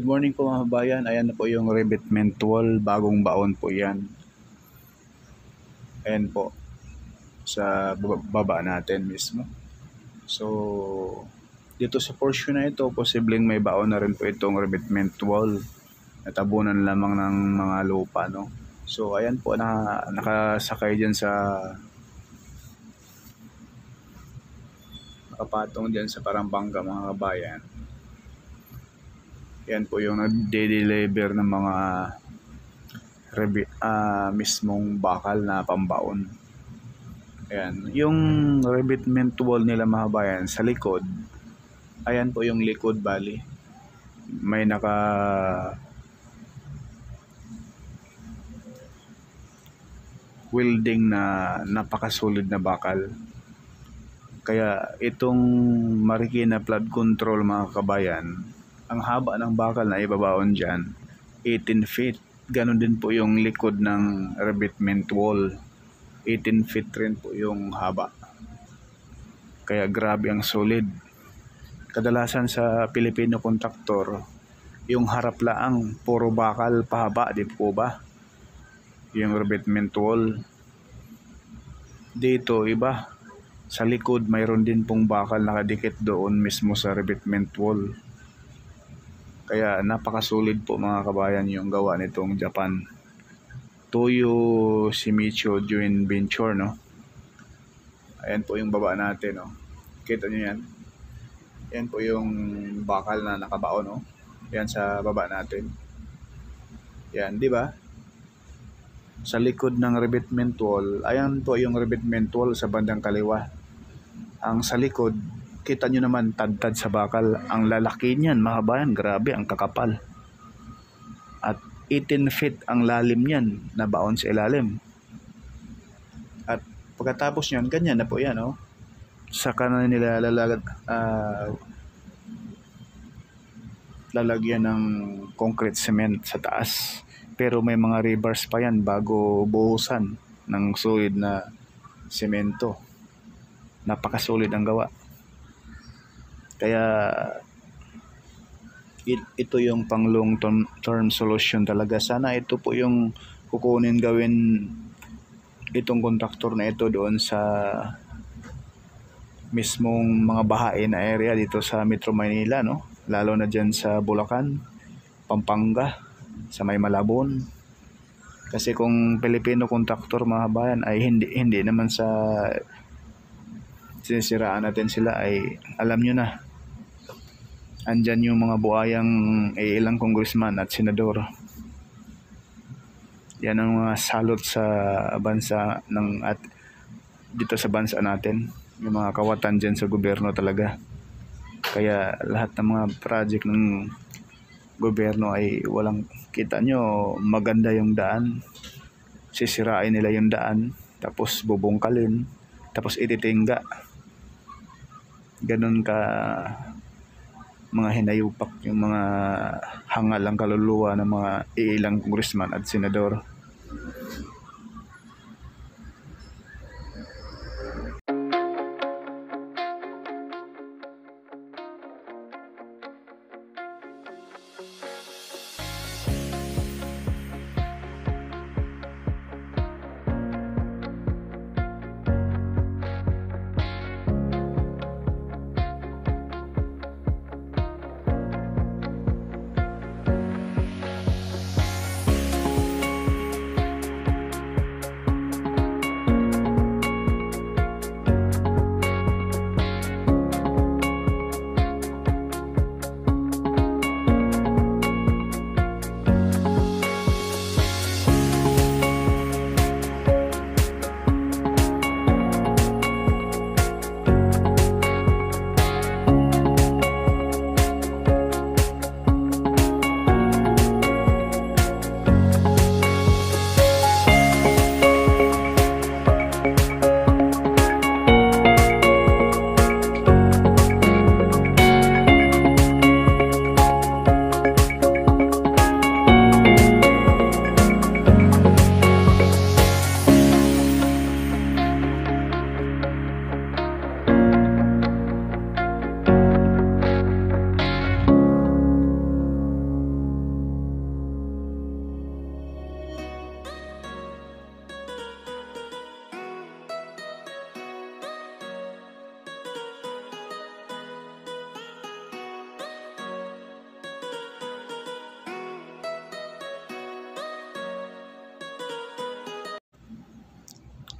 Good morning po mga kabayan. Ayan na po yung revetment wall. Bagong baon po yan. Ayan po. Sa baba natin mismo. So, dito sa portion na ito, posibleng may baon na rin po itong revetment wall. Natabunan lamang ng mga lupa, no? So, ayan po, nakasakay dyan sa nakapatong dyan sa Parambanga mga kabayan. Yan po yung nag-deliver ng mga mismong bakal na pambaon. Ayan. Yung revetment wall nila mga kabayan sa likod, ayan po yung likod bali. May welding na napakasolid na bakal. Kaya itong Marikina flood control mga kabayan, ang haba ng bakal na ibabaon dyan, 18 feet. Ganon din po yung likod ng revetment wall. 18 feet rin po yung haba. Kaya grabe ang solid. Kadalasan sa Pilipino kontraktor, yung harap laang puro bakal pahaba, di po ba? Yung revetment wall. Dito iba. Sa likod mayroon din pong bakal nakadikit doon mismo sa revetment wall. Kaya napakasulit po mga kabayan yung gawa nitong Japan. Toyo Shimizu Joint Venture, no? Ayan po yung baba natin, no? Kita nyo yan? Yan po yung bakal na nakabaon, no? Yan sa baba natin. Yan, di ba? Sa likod ng revetment wall, ayan po yung revetment wall sa bandang kaliwa. Ang sa likod, kita nyo naman tad-tad sa bakal. Ang lalaki niyan, mga kabayan, grabe, ang kakapal. At 18 feet ang lalim niyan, na baon sa ilalim. At pagkatapos niyan, ganyan na po yan, oh. Saka na nila lalagyan ng concrete cement sa taas. Pero may mga rebars pa yan bago buhusan ng solid na semento. Napakasolid ang gawa. Kaya ito yung pang long term solution talaga. Sana ito po yung kukunin gawin itong kontraktor na ito doon sa mismong mga bahain na area dito sa Metro Manila, no? Lalo na dyan sa Bulacan, Pampanga, sa may Malabon. Kasi kung Pilipino kontraktor mga bayan ay hindi naman sa sinisiraan natin sila, ay alam nyo na, andyan yung mga buhayang ilang congressman at senador. Yan ang mga salot sa bansa at dito sa bansa natin, yung mga kawatan dyan sa gobyerno talaga. Kaya lahat ng mga project ng gobyerno ay walang, kita nyo, maganda yung daan, sisirain nila yung daan, tapos bubungkalin, tapos ititingga. Ganun ka mga hinayupak yung mga hangal ang kaluluwa ng mga ilang congressman at senador.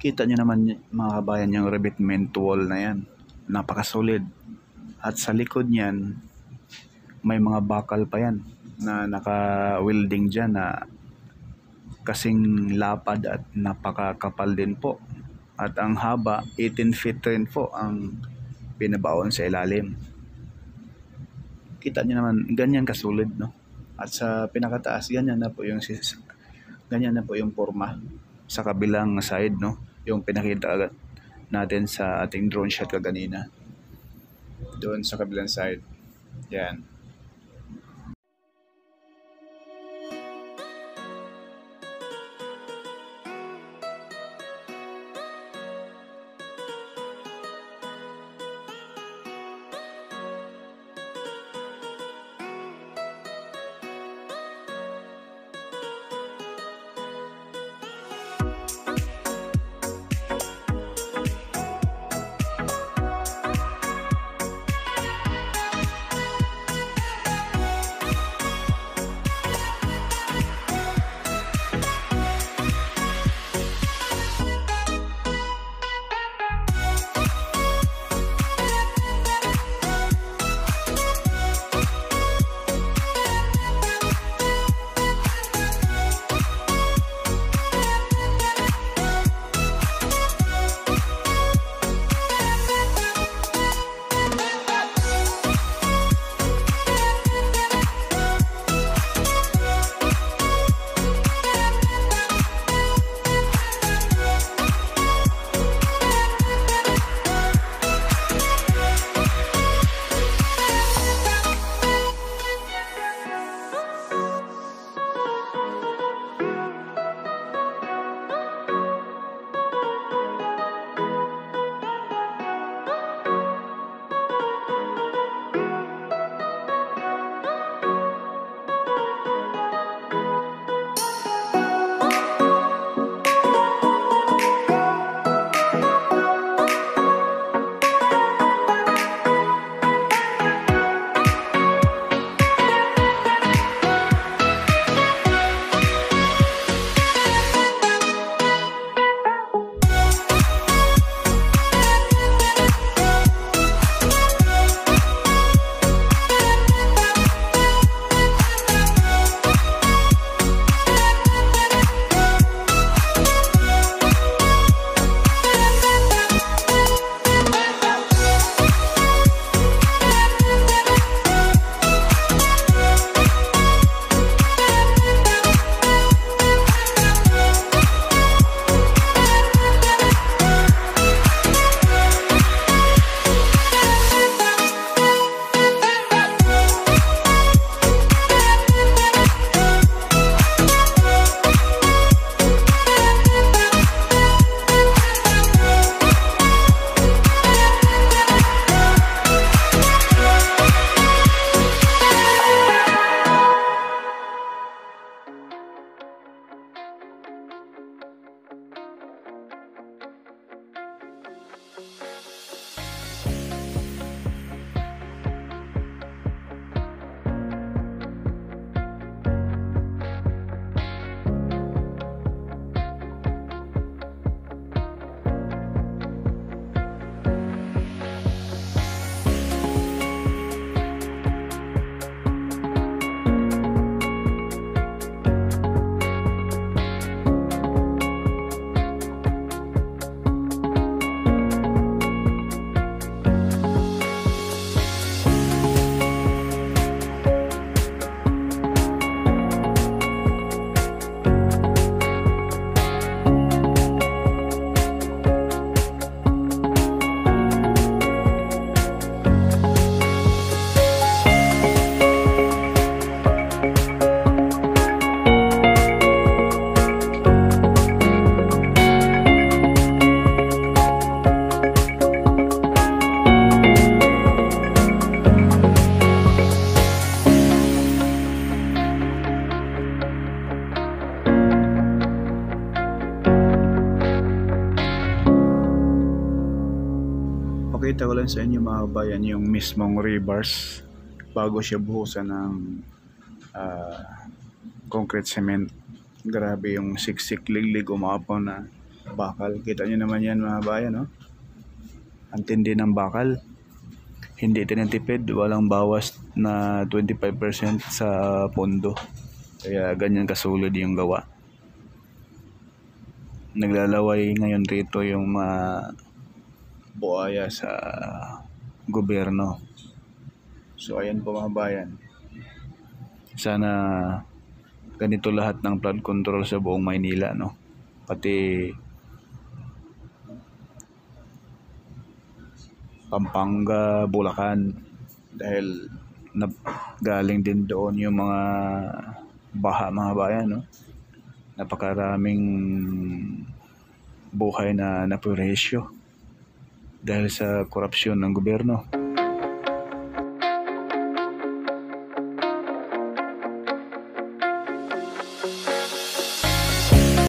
Kita nyo naman mga kabayan yung revetment wall na yan. Napakasolid. At sa likod niyan, may mga bakal pa yan na naka-welding dyan na kasing lapad at napakakapal din po. At ang haba, 18 feet rin po ang binabaon sa ilalim. Kita nyo naman, ganyan kasulid, no? At sa pinakataas, ganyan na po yung forma sa kabilang side, no? Yung pinakita agad natin sa ating drone shot kaganina. Doon sa kabilang side. Yan. Pakita ko lang sa inyo mga kabayan yung mismong rebars bago siya buhusan ng concrete cement. Grabe yung siksik liglig umapaw na bakal. Kita nyo naman yan mga bayan, no? Ang tindi ng bakal. Hindi tinitipid, walang bawas na 25% sa pondo. Kaya ganyan kasulid yung gawa. Naglalaway ngayon rito yung mga buhaya sa gobyerno. So ayan po mga bayan. Sana ganito lahat ng flood control sa buong Maynila, no? Pati Pampanga, Bulacan, dahil galing din doon yung mga baha mga bayan, no? Napakaraming buhay na napuresyo dahil sa korupsyon ng gobyerno.